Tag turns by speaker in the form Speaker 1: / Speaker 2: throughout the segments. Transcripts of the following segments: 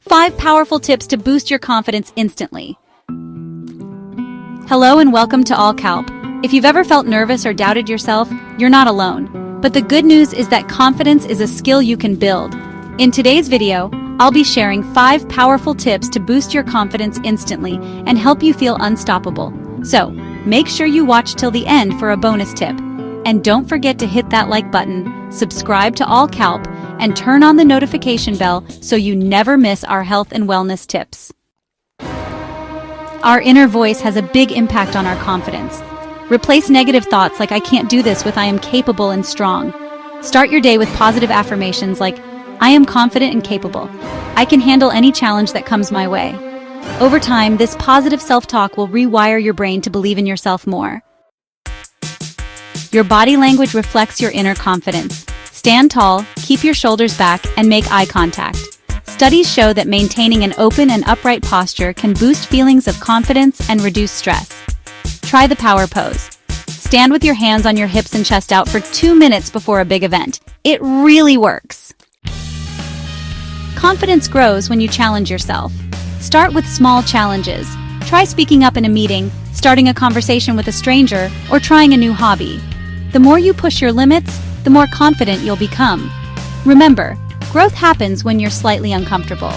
Speaker 1: 5 powerful tips to boost your confidence instantly. Hello and welcome to Kalp. If you've ever felt nervous or doubted yourself, you're not alone. But the good news is that confidence is a skill you can build. In today's video, I'll be sharing 5 powerful tips to boost your confidence instantly and help you feel unstoppable. So, make sure you watch till the end for a bonus tip. And don't forget to hit that like button, subscribe to Kalp, and turn on the notification bell so you never miss our health and wellness tips. Our inner voice has a big impact on our confidence. Replace negative thoughts like "I can't do this" with "I am capable and strong." Start your day with positive affirmations like "I am confident and capable. I can handle any challenge that comes my way." Over time, this positive self-talk will rewire your brain to believe in yourself more. Your body language reflects your inner confidence. Stand tall, keep your shoulders back, and make eye contact. Studies show that maintaining an open and upright posture can boost feelings of confidence and reduce stress. Try the power pose. Stand with your hands on your hips and chest out for 2 minutes before a big event. It really works. Confidence grows when you challenge yourself. Start with small challenges. Try speaking up in a meeting, starting a conversation with a stranger, or trying a new hobby. The more you push your limits, the more confident you'll become. Remember, growth happens when you're slightly uncomfortable.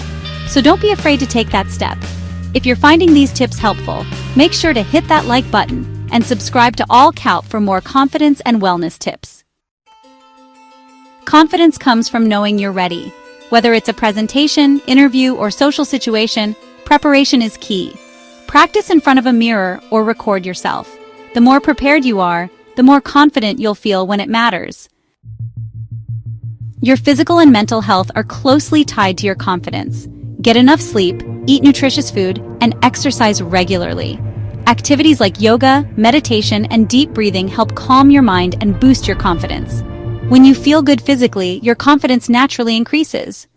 Speaker 1: So don't be afraid to take that step. If you're finding these tips helpful, make sure to hit that like button and subscribe to Kalp for more confidence and wellness tips. Confidence comes from knowing you're ready. Whether it's a presentation, interview, or social situation, preparation is key. Practice in front of a mirror or record yourself. The more prepared you are, the more confident you'll feel when it matters. Your physical and mental health are closely tied to your confidence. Get enough sleep, eat nutritious food, and exercise regularly. Activities like yoga, meditation, and deep breathing help calm your mind and boost your confidence. When you feel good physically, your confidence naturally increases.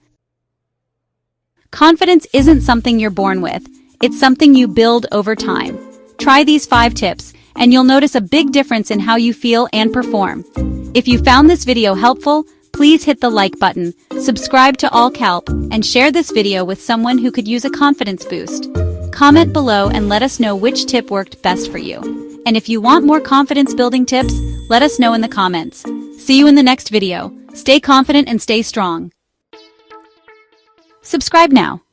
Speaker 1: Confidence isn't something you're born with. It's something you build over time. Try these 5 tips, and you'll notice a big difference in how you feel and perform. If you found this video helpful, please hit the like button, subscribe to Kalp, and share this video with someone who could use a confidence boost. Comment below and let us know which tip worked best for you. And if you want more confidence-building tips, let us know in the comments. See you in the next video. Stay confident and stay strong. Subscribe now.